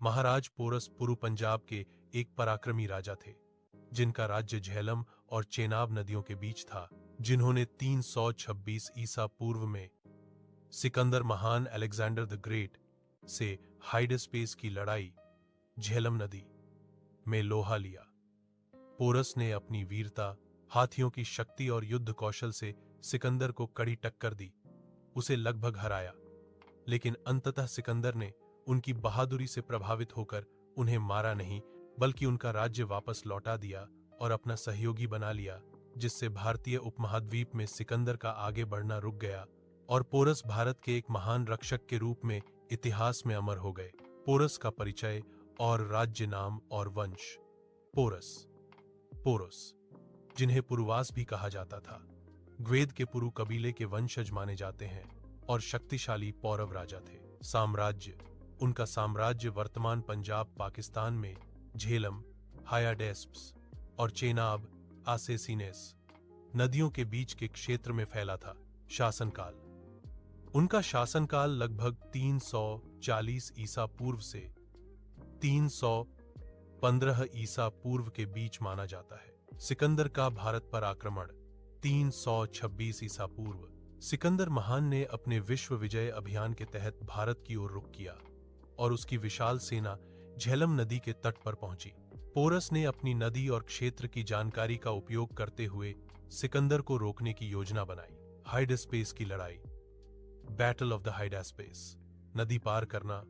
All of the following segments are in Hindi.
महाराज पोरस पूर्व पंजाब के एक पराक्रमी राजा थे, जिनका राज्य झेलम और चेनाब नदियों के बीच था, जिन्होंने 326 ईसा पूर्व में सिकंदर महान अलेक्जेंडर द ग्रेट से हाइडेस्पेस की लड़ाई झेलम नदी में लोहा लिया। पोरस ने अपनी वीरता, हाथियों की शक्ति और युद्ध कौशल से सिकंदर को कड़ी टक्कर दी, उसे लगभग हराया। लेकिन अंततः सिकंदर ने उनकी बहादुरी से प्रभावित होकर उन्हें मारा नहीं, बल्कि उनका राज्य वापस लौटा दिया और अपना सहयोगी बना लिया, जिससे भारतीय उपमहाद्वीप में सिकंदर का आगे बढ़ना रुक गया और पोरस भारत के एक महान रक्षक के रूप में इतिहास में अमर हो गए। पोरस का परिचय और राज्य नाम और वंश। पोरस, पोरस, जिन्हें पुरुवास भी कहा जाता था, ग्वेद के पुरु कबीले के वंशज माने जाते हैं और शक्तिशाली पौरव राजा थे। साम्राज्य। उनका साम्राज्य वर्तमान पंजाब पाकिस्तान में झेलम, हायाडेस्प्स और चेनाब आसेसिनेस नदियों के बीच के क्षेत्र में फैला था। शासनकाल। उनका शासनकाल लगभग 340 ईसा पूर्व से 315 ईसा पूर्व के बीच माना जाता है। सिकंदर का भारत पर आक्रमण 326 ईसा पूर्व। सिकंदर महान ने अपने विश्व विजय अभियान के तहत भारत की ओर रुख किया और उसकी विशाल सेना झेलम नदी के तट पर पहुंची। पोरस ने अपनी नदी और क्षेत्र की जानकारी का उपयोग करते हुए सिकंदर को रोकने की योजना बनाई। हाइडेस्पेस की लड़ाई, बैटल ऑफ द हाइडेस्पेस। नदी पार करना।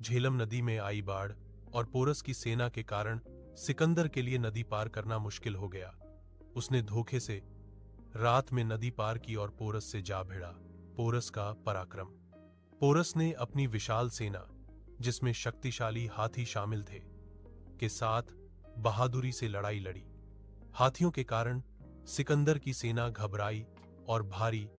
झेलम नदी में आई बाढ़ और पोरस की सेना के कारण सिकंदर के लिए नदी पार करना मुश्किल हो गया। उसने धोखे से रात में नदी पार की और पोरस से जा भिड़ा। पोरस का पराक्रम। पोरस ने अपनी विशाल सेना, जिसमें शक्तिशाली हाथी शामिल थे, के साथ बहादुरी से लड़ाई लड़ी। हाथियों के कारण सिकंदर की सेना घबराई और भारी